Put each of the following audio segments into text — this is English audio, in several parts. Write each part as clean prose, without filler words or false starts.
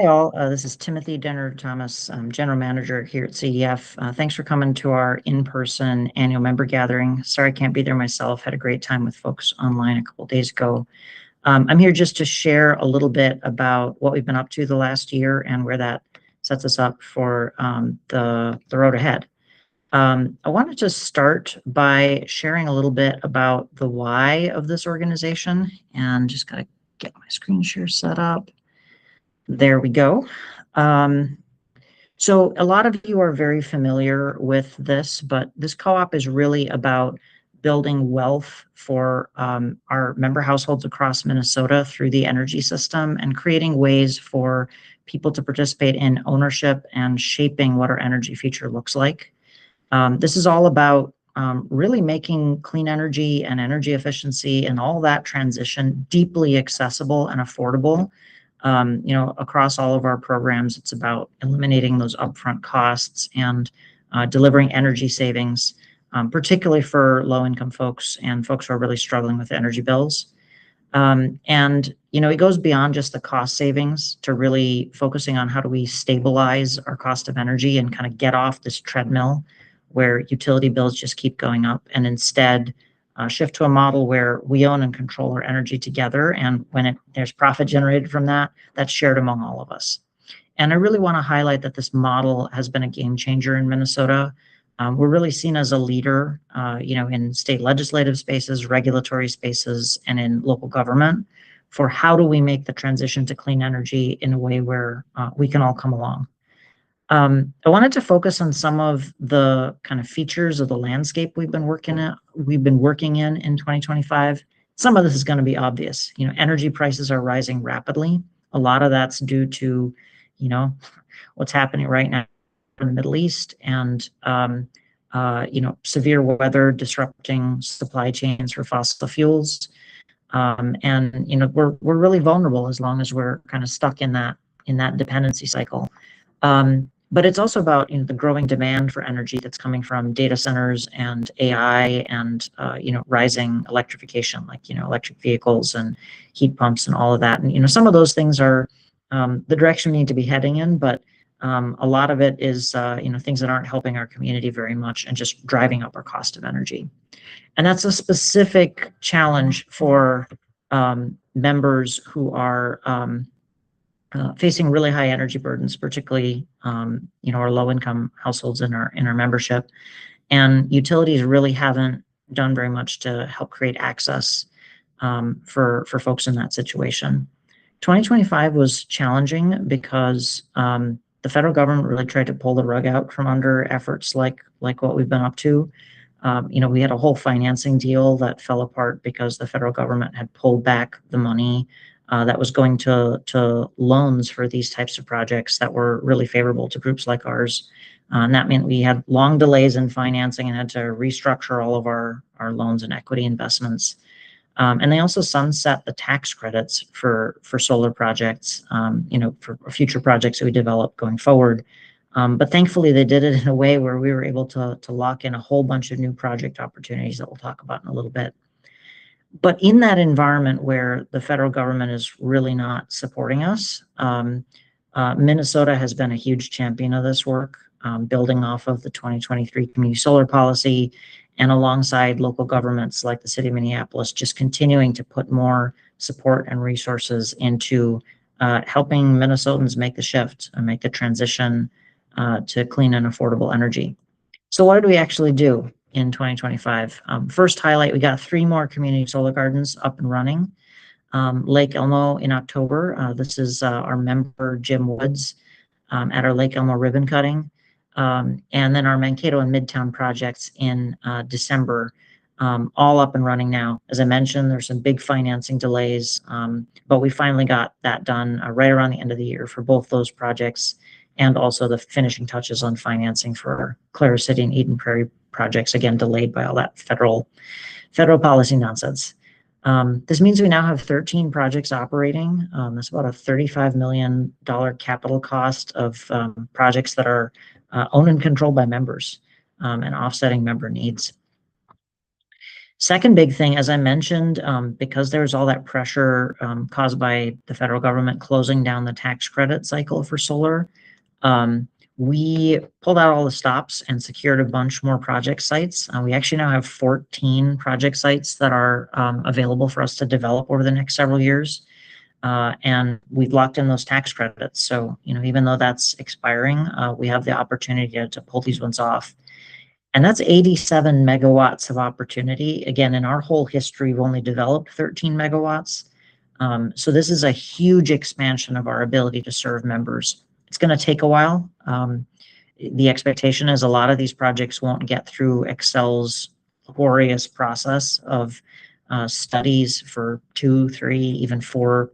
Hey all, this is Timothy Denherder-Thomas, General Manager here at CEF. Thanks for coming to our in-person annual member gathering. Sorry I can't be there myself. Had a great time with folks online a couple days ago. I'm here just to share a little bit about what we've been up to the last year and where that sets us up for the road ahead. I wanted to start by sharing a little bit about the why of this organization, and just gotta get my screen share set up. There we go. So a lot of you are very familiar with this, but this co-op is really about building wealth for our member households across Minnesota through the energy system and creating ways for people to participate in ownership and shaping what our energy future looks like. This is all about really making clean energy and energy efficiency and all that transition deeply accessible and affordable. Across all of our programs, it's about eliminating those upfront costs and delivering energy savings, particularly for low-income folks and folks who are really struggling with energy bills. It goes beyond just the cost savings to really focusing on how do we stabilize our cost of energy and kind of get off this treadmill where utility bills just keep going up, and instead shift to a model where we own and control our energy together. And when there's profit generated from that, that's shared among all of us. And I really want to highlight that this model has been a game changer in Minnesota. We're really seen as a leader, in state legislative spaces, regulatory spaces, and in local government for how do we make the transition to clean energy in a way where we can all come along. I wanted to focus on some of the kind of features of the landscape we've been working in in 2025. Some of this is going to be obvious. Energy prices are rising rapidly. A lot of that's due to, what's happening right now in the Middle East and, severe weather disrupting supply chains for fossil fuels. We're really vulnerable as long as we're kind of stuck in that dependency cycle. But it's also about the growing demand for energy that's coming from data centers and AI and rising electrification, like electric vehicles and heat pumps and all of that. And some of those things are the direction we need to be heading in, but a lot of it is things that aren't helping our community very much and just driving up our cost of energy. And that's a specific challenge for members who are facing really high energy burdens, particularly our low-income households in our membership, and utilities really haven't done very much to help create access for folks in that situation. 2025 was challenging because the federal government really tried to pull the rug out from under efforts like what we've been up to. We had a whole financing deal that fell apart because the federal government had pulled back the money that was going to loans for these types of projects that were really favorable to groups like ours. And that meant we had long delays in financing and had to restructure all of our loans and equity investments. And they also sunset the tax credits for solar projects, for future projects that we develop going forward. But thankfully, they did it in a way where we were able to lock in a whole bunch of new project opportunities that we'll talk about in a little bit. But in that environment where the federal government is really not supporting us, Minnesota has been a huge champion of this work, building off of the 2023 community solar policy and alongside local governments like the city of Minneapolis, just continuing to put more support and resources into helping Minnesotans make the shift and make the transition to clean and affordable energy. So what did we actually do in 2025? First highlight, we got 3 more community solar gardens up and running. Lake Elmo in October. This is our member Jim Woods at our Lake Elmo ribbon cutting. And then our Mankato and Midtown projects in December, all up and running now. As I mentioned, there's some big financing delays, but we finally got that done right around the end of the year for both those projects, and also the finishing touches on financing for our Clara City and Eden Prairie projects, again, delayed by all that federal policy nonsense. This means we now have 13 projects operating. That's about a $35 million capital cost of projects that are owned and controlled by members and offsetting member needs. Second big thing, as I mentioned, because there's all that pressure caused by the federal government closing down the tax credit cycle for solar, we pulled out all the stops and secured a bunch more project sites. We actually now have 14 project sites that are available for us to develop over the next several years. And we've locked in those tax credits. So, even though that's expiring, we have the opportunity to pull these ones off. And that's 87 megawatts of opportunity. Again, in our whole history, we've only developed 13 megawatts. So this is a huge expansion of our ability to serve members. It's going to take a while. The expectation is a lot of these projects won't get through Excel's laborious process of studies for 2, 3, even 4,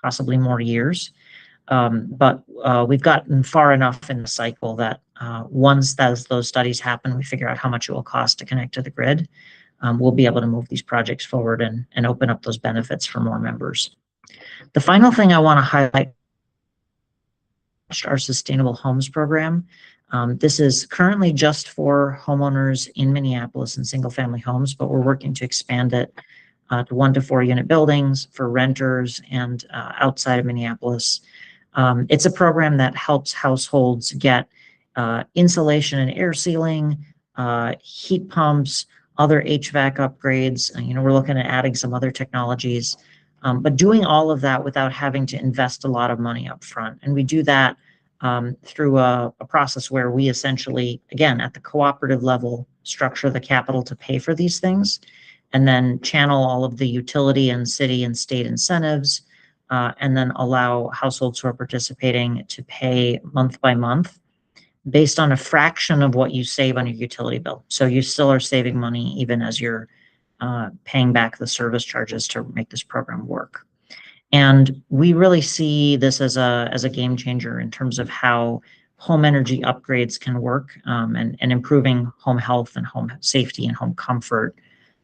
possibly more years. But we've gotten far enough in the cycle that once those studies happen, we figure out how much it will cost to connect to the grid. We'll be able to move these projects forward and open up those benefits for more members. The final thing I want to highlight, our Sustainable Homes program. This is currently just for homeowners in Minneapolis and single-family homes, but we're working to expand it to 1 to 4 unit buildings for renters and outside of Minneapolis. It's a program that helps households get insulation and air sealing, heat pumps, other HVAC upgrades. We're looking at adding some other technologies, but doing all of that without having to invest a lot of money up front. And we do that through a process where we essentially, again, at the cooperative level, structure the capital to pay for these things, and then channel all of the utility and city and state incentives, and then allow households who are participating to pay month by month based on a fraction of what you save on your utility bill. So you still are saving money even as you're paying back the service charges to make this program work. And we really see this as a game changer in terms of how home energy upgrades can work, and improving home health and home safety and home comfort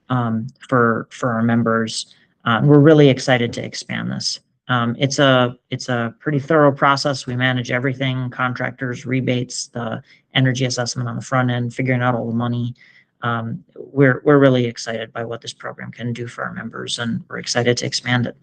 for our members. We're really excited to expand this. It's a pretty thorough process. We manage everything: contractors, rebates, the energy assessment on the front end, figuring out all the money. We're really excited by what this program can do for our members, and we're excited to expand it.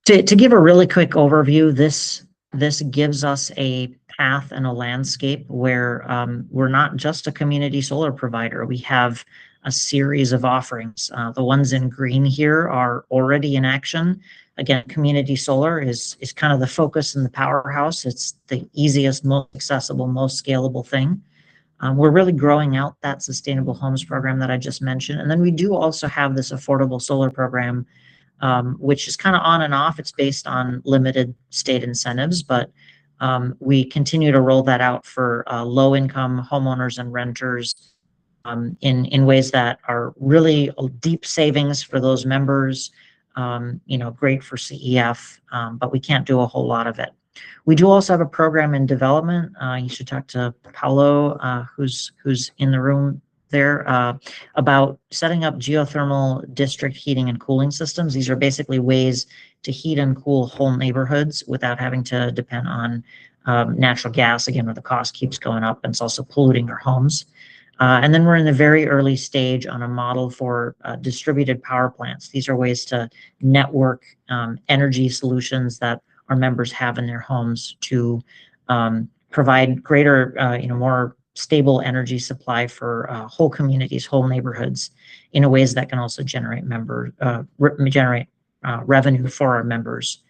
To give a really quick overview, this gives us a path and a landscape where we're not just a community solar provider. We have a series of offerings. The ones in green here are already in action. Again, community solar is kind of the focus and the powerhouse. It's the easiest, most accessible, most scalable thing. We're really growing out that Sustainable Homes program that I just mentioned. And then we do also have this affordable solar program, which is kind of on and off. It's based on limited state incentives, but we continue to roll that out for low-income homeowners and renters in ways that are really deep savings for those members, great for CEF, but we can't do a whole lot of it. We do also have a program in development. You should talk to Paolo, who's in the room there, about setting up geothermal district heating and cooling systems. These are basically ways to heat and cool whole neighborhoods without having to depend on natural gas, again, where the cost keeps going up and it's also polluting our homes. And then we're in the very early stage on a model for distributed power plants. These are ways to network energy solutions that our members have in their homes to provide greater, more stable energy supply for whole communities, whole neighborhoods, in ways that can also generate revenue for our members.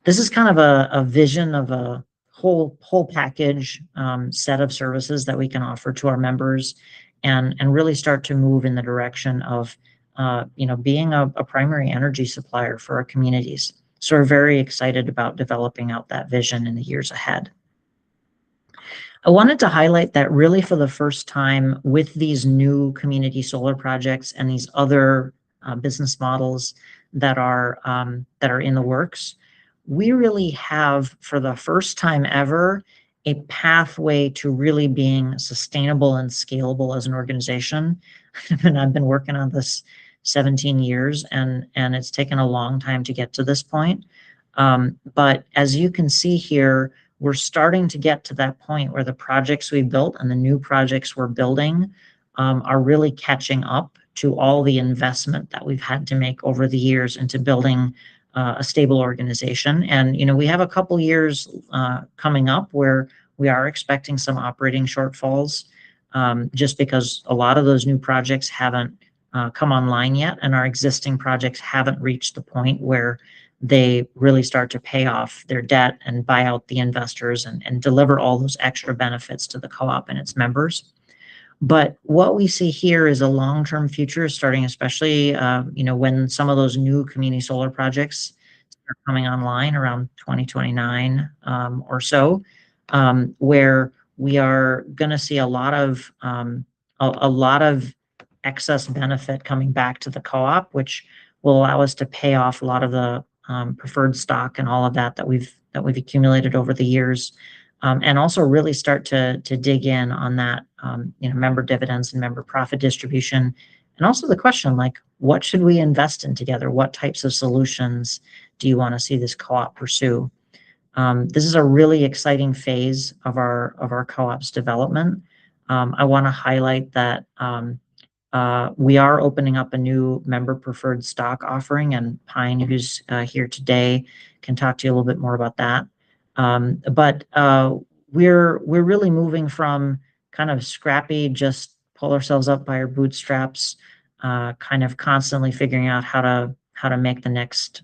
This is kind of a vision of a whole package set of services that we can offer to our members, and really start to move in the direction of being a primary energy supplier for our communities. So we're very excited about developing out that vision in the years ahead. I wanted to highlight that really for the first time with these new community solar projects and these other business models that are in the works, we really have, for the first time ever, a pathway to really being sustainable and scalable as an organization. And I've been working on this 17 years, and it's taken a long time to get to this point. But as you can see here, we're starting to get to that point where the projects we built and the new projects we're building are really catching up to all the investment that we've had to make over the years into building a stable organization. And we have a couple years coming up where we are expecting some operating shortfalls, just because a lot of those new projects haven't come online yet, and our existing projects haven't reached the point where they really start to pay off their debt and buy out the investors and deliver all those extra benefits to the co-op and its members. But what we see here is a long-term future, starting especially when some of those new community solar projects are coming online around 2029 or so, where we are going to see a lot of excess benefit coming back to the co-op, which will allow us to pay off a lot of the preferred stock and all of that we've accumulated over the years, and also really start to dig in on that member dividends and member profit distribution, and also the question, like, what should we invest in together? What types of solutions do you want to see this co-op pursue? This is a really exciting phase of our co-op's development. I want to highlight that we are opening up a new member preferred stock offering, and Pine, who's here today, can talk to you a little bit more about that. But we're really moving from kind of scrappy, just pull ourselves up by our bootstraps, kind of constantly figuring out how to make the next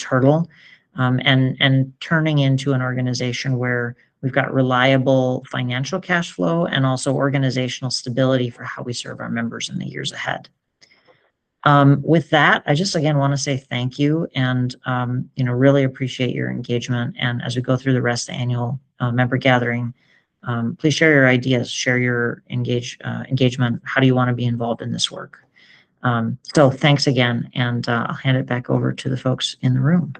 hurdle, and turning into an organization where we've got reliable financial cash flow and also organizational stability for how we serve our members in the years ahead. With that, I just again want to say thank you, and really appreciate your engagement. And as we go through the rest of the annual member gathering, please share your ideas, share your engagement. How do you want to be involved in this work? So thanks again, and I'll hand it back over to the folks in the room.